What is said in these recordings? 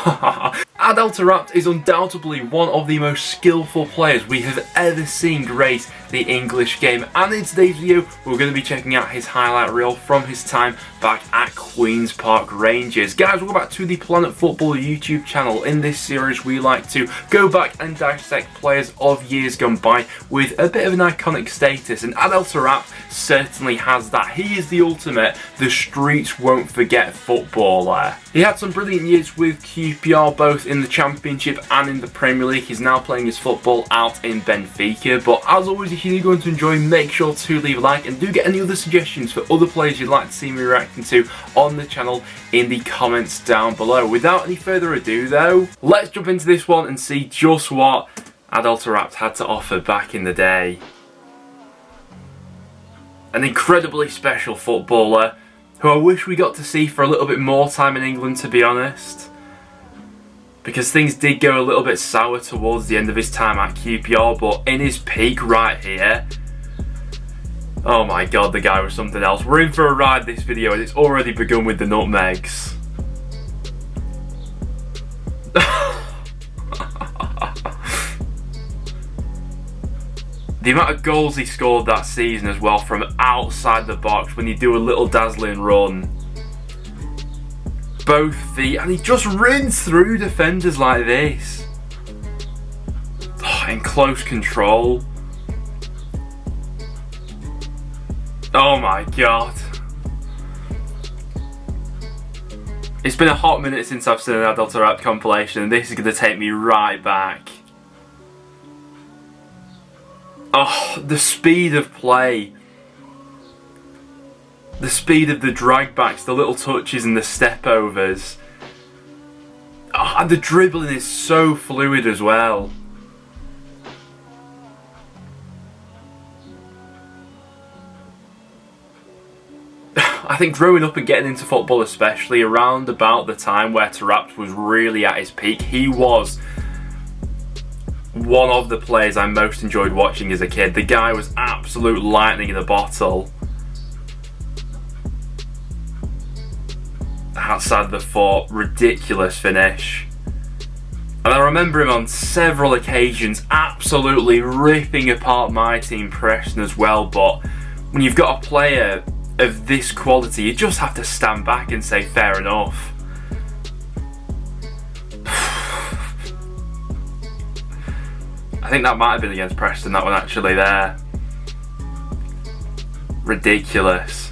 ADEL TAARABT is undoubtedly one of the most skillful players we have ever seen grace the English game, and in today's video we're going to be checking out his highlight reel from his time back at Queen's Park Rangers. Guys, welcome back to the Planet Football YouTube channel. In this series we like to go back and dissect players of years gone by with a bit of an iconic status, and ADEL TAARABT certainly has that. He is the ultimate "the streets won't forget" footballer. He had some brilliant years with QPR, both in the Championship and in the Premier League. He's now playing his football out in Benfica. But as always, if you're going to enjoy, make sure to leave a like, and do get any other suggestions for other players you'd like to see me reacting to on the channel in the comments down below. Without any further ado though, let's jump into this one and see just what ADEL TAARABT had to offer back in the day. An incredibly special footballer who I wish we got to see for a little bit more time in England, to be honest, because things did go a little bit sour towards the end of his time at QPR, but in his peak right here, oh my god, the guy was something else. We're in for a ride this video, and it's already begun with the nutmegs. The amount of goals he scored that season as well from outside the box when you do a little dazzling run. Both feet, and he just runs through defenders like this. Oh, in close control. Oh my god. It's been a hot minute since I've seen an ADEL TAARABT compilation, and this is going to take me right back. Oh, the speed of play. The speed of the drag backs, the little touches and the step overs. Oh, and the dribbling is so fluid as well. I think growing up and getting into football, especially around about the time where TAARABT was really at his peak, he was one of the players I most enjoyed watching as a kid. The guy was absolute lightning in a bottle. Outside of the fort, ridiculous finish. And I remember him on several occasions absolutely ripping apart my team, Preston, as well. But when you've got a player of this quality, you just have to stand back and say fair enough. I think that might have been against Preston, that one actually there. Ridiculous.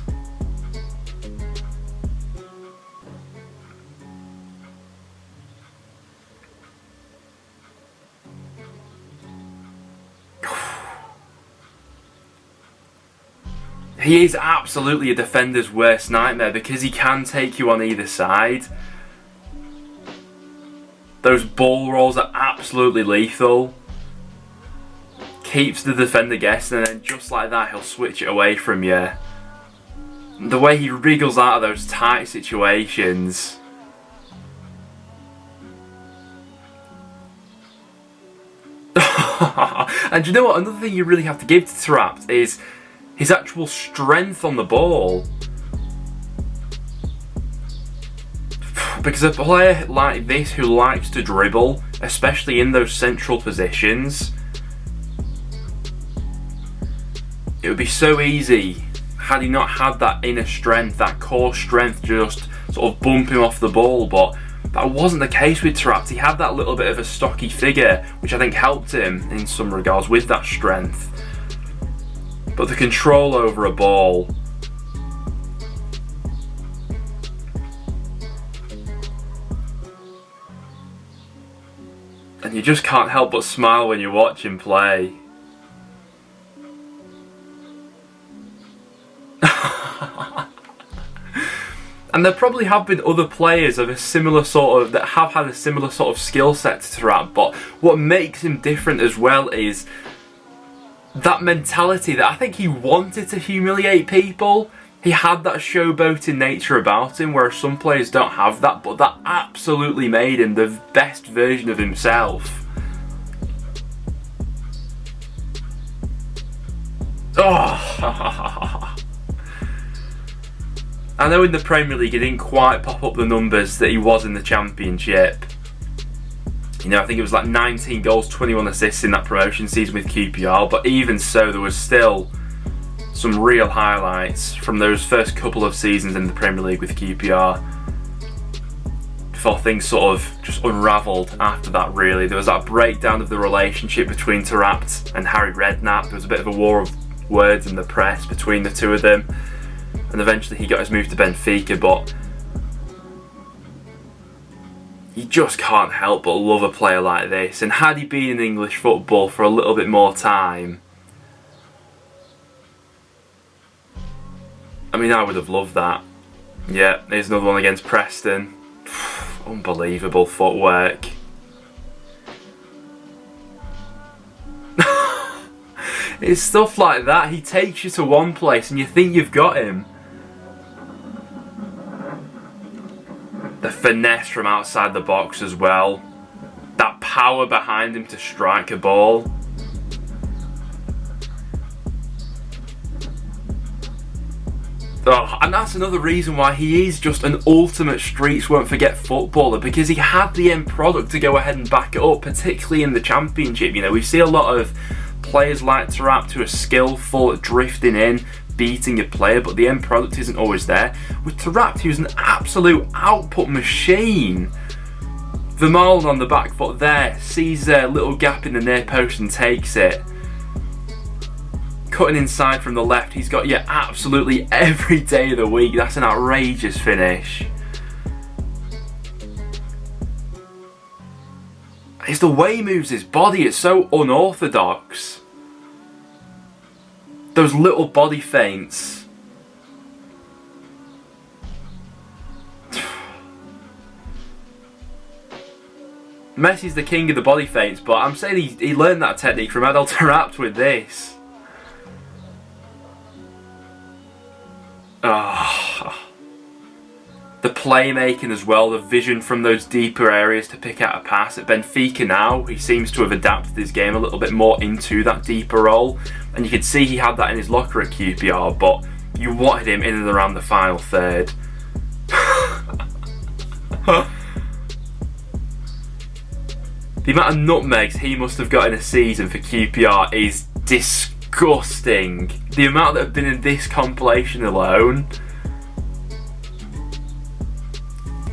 He is absolutely a defender's worst nightmare because he can take you on either side. Those ball rolls are absolutely lethal. Keeps the defender guessing, and then just like that he'll switch it away from you. The way he wriggles out of those tight situations. And you know what, another thing you really have to give to TAARABT is his actual strength on the ball. Because a player like this who likes to dribble, especially in those central positions, it would be so easy had he not had that inner strength, that core strength, just sort of bump him off the ball. But that wasn't the case with TAARABT. He had that little bit of a stocky figure, which I think helped him in some regards with that strength. But the control over a ball, and you just can't help but smile when you watch him play. And there probably have been other players of a similar sort of, that have had a similar sort of skill set to TAARABT, but what makes him different as well is that mentality that I think he wanted to humiliate people. He had that showboating nature about him, whereas some players don't have that, but that absolutely made him the best version of himself. Oh. I know in the Premier League he didn't quite pop up the numbers that he was in the Championship, You know, I think it was like 19 goals, 21 assists in that promotion season with QPR, but even so, there was still some real highlights from those first couple of seasons in the Premier League with QPR before things sort of just unravelled after that, really. There was that breakdown of the relationship between TAARABT and Harry Redknapp. There was a bit of a war of words in the press between the two of them, and eventually he got his move to Benfica, but you just can't help but love a player like this. And had he been in English football for a little bit more time, I mean, I would have loved that. Yeah, here's another one against Preston. Unbelievable footwork. It's stuff like that. He takes you to one place and you think you've got him. The finesse from outside the box as well. That power behind him to strike a ball. Oh, and that's another reason why he is just an ultimate streets won't forget footballer, because he had the end product to go ahead and back it up, particularly in the Championship. You know, we see a lot of players like TAARABT who are skillful at drifting in, beating a player, but the end product isn't always there. With TAARABT, he was an absolute output machine. Vermaelen on the back foot there, sees a little gap in the near post and takes it. Cutting inside from the left, he's got you absolutely every day of the week. That's an outrageous finish. It's the way he moves his body, it's so unorthodox. Those little body feints. Messi's the king of the body feints, but I'm saying he learned that technique from ADEL TAARABT with this. The playmaking as well, the vision from those deeper areas to pick out a pass. At Benfica now, he seems to have adapted his game a little bit more into that deeper role, and you could see he had that in his locker at QPR, but you wanted him in and around the final third. The amount of nutmegs he must have got in a season for QPR is disgusting. The amount that have been in this compilation alone.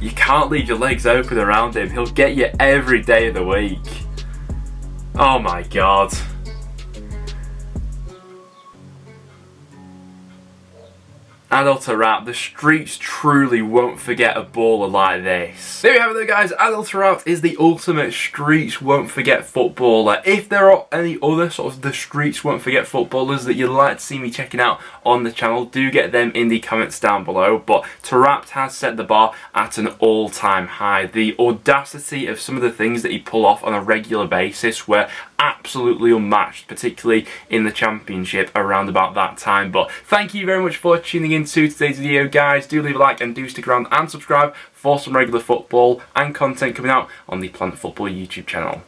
You can't leave your legs open around him. He'll get you every day of the week. Oh my god. ADEL TAARABT, the streets truly won't forget a baller like this. There you have it though guys, ADEL TAARABT is the ultimate streets won't forget footballer. If there are any other sort of the streets won't forget footballers that you'd like to see me checking out on the channel, do get them in the comments down below. But TAARABT has set the bar at an all-time high. The audacity of some of the things that he pull off on a regular basis were absolutely unmatched, particularly in the Championship around about that time. But thank you very much for tuning in to today's video guys. Do leave a like and do stick around and subscribe for some regular football and content coming out on the Planet Football YouTube channel.